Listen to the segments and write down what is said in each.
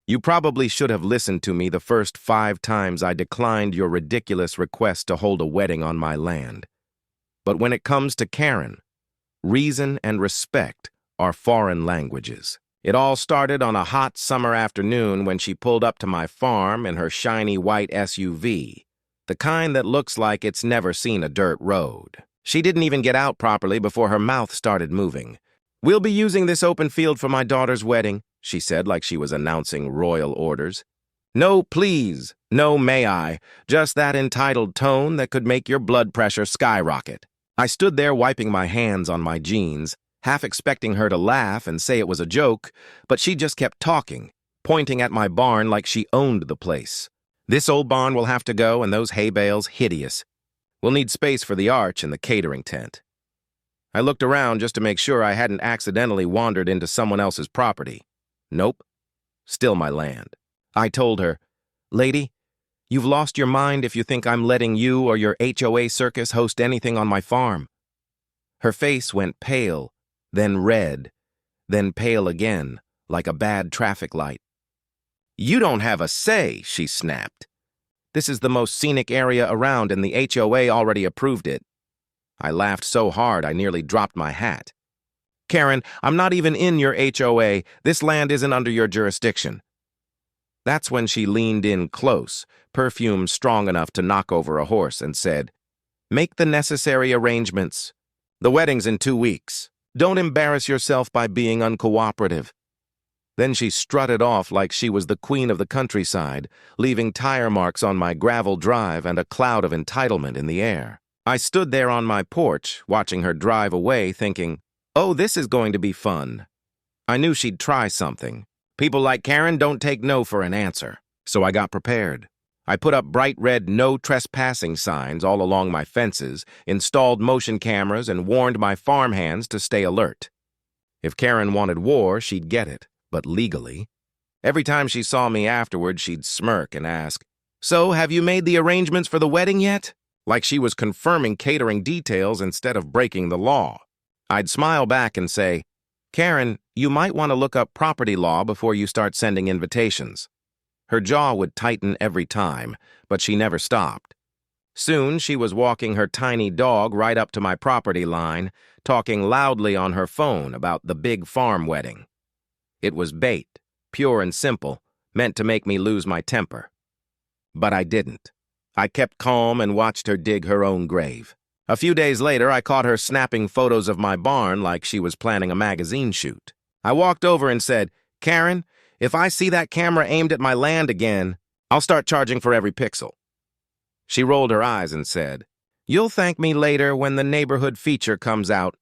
You probably should have listened to me the first 5 times I declined your ridiculous request to hold a wedding on my land. But when it comes to Karen, reason and respect are foreign languages. It all started on a hot summer afternoon when she pulled up to my farm in her shiny white SUV, the kind that looks like it's never seen a dirt road. She didn't even get out properly before her mouth started moving. "We'll be using this open field for my daughter's wedding," she said like she was announcing royal orders. "No, please. No, may I. Just that entitled tone that could make your blood pressure skyrocket." I stood there wiping my hands on my jeans, half expecting her to laugh and say it was a joke, but she just kept talking, pointing at my barn like she owned the place. "This old barn will have to go, and those hay bales hideous. We'll need space for the arch and the catering tent." I looked around just to make sure I hadn't accidentally wandered into someone else's property. Nope. Still my land. I told her, "Lady, you've lost your mind if you think I'm letting you or your HOA circus host anything on my farm." Her face went pale, then red, then pale again, like a bad traffic light. "You don't have a say," she snapped. "This is the most scenic area around, and the HOA already approved it." I laughed so hard I nearly dropped my hat. "Karen, I'm not even in your HOA. This land isn't under your jurisdiction." That's when she leaned in close, perfume strong enough to knock over a horse, and said, "Make the necessary arrangements. The wedding's in 2 weeks. Don't embarrass yourself by being uncooperative." Then she strutted off like she was the queen of the countryside, leaving tire marks on my gravel drive and a cloud of entitlement in the air. I stood there on my porch, watching her drive away, thinking, "Oh, this is going to be fun." I knew she'd try something. People like Karen don't take no for an answer, so I got prepared. I put up bright red "no trespassing" signs all along my fences, installed motion cameras, and warned my farmhands to stay alert. If Karen wanted war, she'd get it, but legally. Every time she saw me afterward, she'd smirk and ask, "So, have you made the arrangements for the wedding yet?" Like she was confirming catering details instead of breaking the law. I'd smile back and say, "Karen, you might want to look up property law before you start sending invitations." Her jaw would tighten every time, but she never stopped. Soon she was walking her tiny dog right up to my property line, talking loudly on her phone about the big farm wedding. It was bait, pure and simple, meant to make me lose my temper. But I didn't. I kept calm and watched her dig her own grave. A few days later, I caught her snapping photos of my barn like she was planning a magazine shoot. I walked over and said, "Karen, if I see that camera aimed at my land again, I'll start charging for every pixel." She rolled her eyes and said, "You'll thank me later when the neighborhood feature comes out."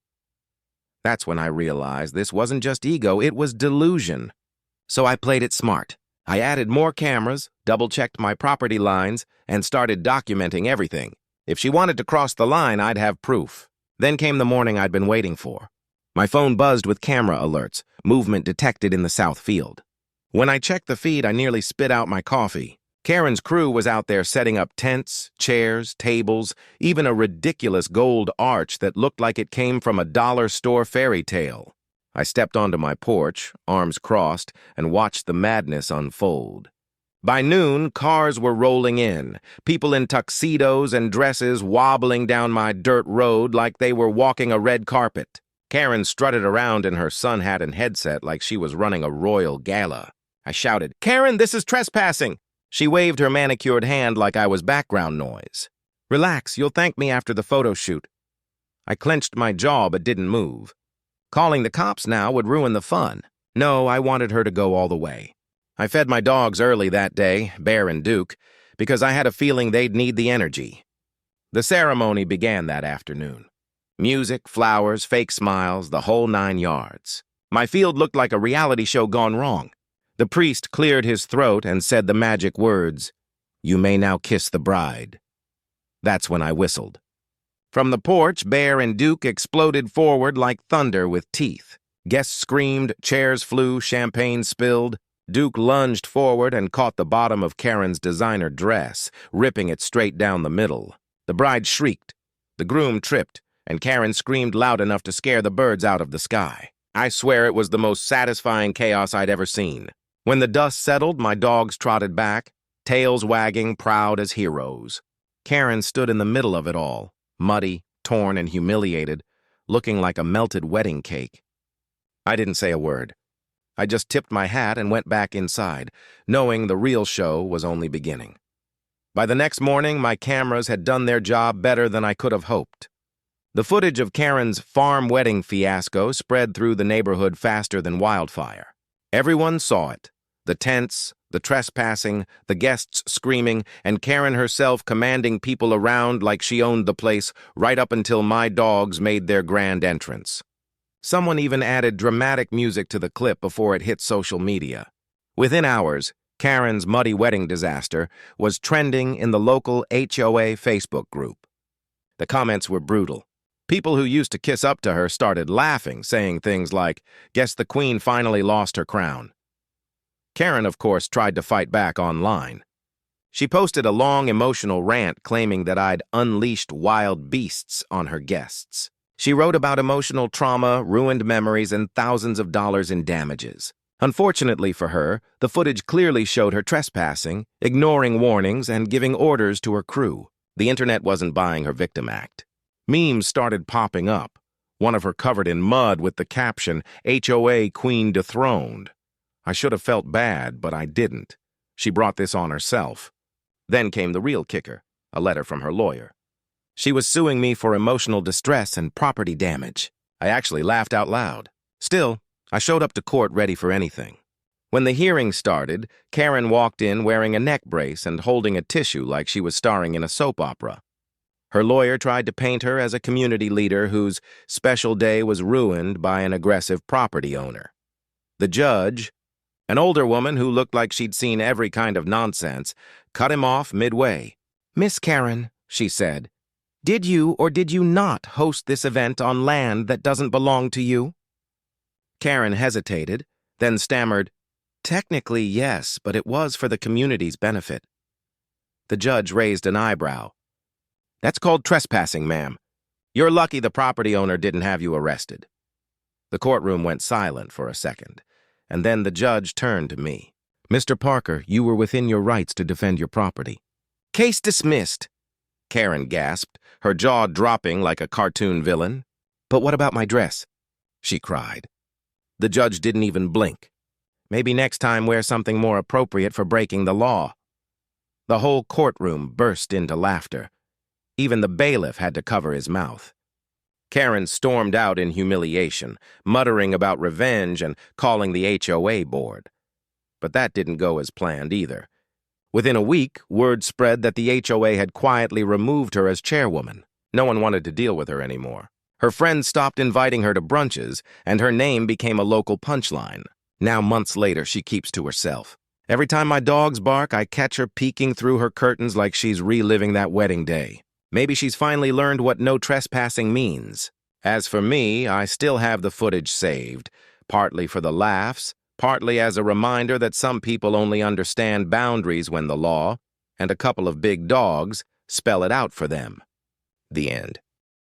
That's when I realized this wasn't just ego, it was delusion. So I played it smart. I added more cameras, double-checked my property lines, and started documenting everything. If she wanted to cross the line, I'd have proof. Then came the morning I'd been waiting for. My phone buzzed with camera alerts, movement detected in the south field. When I checked the feed, I nearly spit out my coffee. Karen's crew was out there setting up tents, chairs, tables, even a ridiculous gold arch that looked like it came from a dollar store fairy tale. I stepped onto my porch, arms crossed, and watched the madness unfold. By noon, cars were rolling in, people in tuxedos and dresses wobbling down my dirt road like they were walking a red carpet. Karen strutted around in her sun hat and headset like she was running a royal gala. I shouted, "Karen, this is trespassing!" She waved her manicured hand like I was background noise. "Relax, you'll thank me after the photo shoot." I clenched my jaw but didn't move. Calling the cops now would ruin the fun. No, I wanted her to go all the way. I fed my dogs early that day, Bear and Duke, because I had a feeling they'd need the energy. The ceremony began that afternoon. Music, flowers, fake smiles, the whole 9 yards. My field looked like a reality show gone wrong. The priest cleared his throat and said the magic words, "You may now kiss the bride." That's when I whistled. From the porch, Bear and Duke exploded forward like thunder with teeth. Guests screamed, chairs flew, champagne spilled. Duke lunged forward and caught the bottom of Karen's designer dress, ripping it straight down the middle. The bride shrieked. The groom tripped, and Karen screamed loud enough to scare the birds out of the sky. I swear it was the most satisfying chaos I'd ever seen. When the dust settled, my dogs trotted back, tails wagging, proud as heroes. Karen stood in the middle of it all, muddy, torn, and humiliated, looking like a melted wedding cake. I didn't say a word. I just tipped my hat and went back inside, knowing the real show was only beginning. By the next morning, my cameras had done their job better than I could have hoped. The footage of Karen's farm wedding fiasco spread through the neighborhood faster than wildfire. Everyone saw it. The tents, the trespassing, the guests screaming, and Karen herself commanding people around like she owned the place right up until my dogs made their grand entrance. Someone even added dramatic music to the clip before it hit social media. Within hours, Karen's muddy wedding disaster was trending in the local HOA Facebook group. The comments were brutal. People who used to kiss up to her started laughing, saying things like, "Guess the queen finally lost her crown." Karen, of course, tried to fight back online. She posted a long, emotional rant claiming that I'd unleashed wild beasts on her guests. She wrote about emotional trauma, ruined memories, and thousands of dollars in damages. Unfortunately for her, the footage clearly showed her trespassing, ignoring warnings, and giving orders to her crew. The internet wasn't buying her victim act. Memes started popping up, one of her covered in mud with the caption, "HOA Queen Dethroned." I should have felt bad, but I didn't. She brought this on herself. Then came the real kicker, a letter from her lawyer. She was suing me for emotional distress and property damage. I actually laughed out loud. Still, I showed up to court ready for anything. When the hearing started, Karen walked in wearing a neck brace and holding a tissue like she was starring in a soap opera. Her lawyer tried to paint her as a community leader whose special day was ruined by an aggressive property owner. The judge, an older woman who looked like she'd seen every kind of nonsense, cut him off midway. "Miss Karen," she said, "did you or did you not host this event on land that doesn't belong to you?" Karen hesitated, then stammered, "Technically, yes, but it was for the community's benefit." The judge raised an eyebrow. "That's called trespassing, ma'am. You're lucky the property owner didn't have you arrested." The courtroom went silent for a second, and then the judge turned to me. "Mr. Parker, you were within your rights to defend your property." "Case dismissed," Karen gasped, her jaw dropping like a cartoon villain. "But what about my dress?" she cried. The judge didn't even blink. "Maybe next time wear something more appropriate for breaking the law." The whole courtroom burst into laughter. Even the bailiff had to cover his mouth. Karen stormed out in humiliation, muttering about revenge and calling the HOA board. But that didn't go as planned either. Within a week, word spread that the HOA had quietly removed her as chairwoman. No one wanted to deal with her anymore. Her friends stopped inviting her to brunches, and her name became a local punchline. Now, months later, she keeps to herself. Every time my dogs bark, I catch her peeking through her curtains like she's reliving that wedding day. Maybe she's finally learned what no trespassing means. As for me, I still have the footage saved, partly for the laughs, partly as a reminder that some people only understand boundaries when the law, and a couple of big dogs, spell it out for them. The end.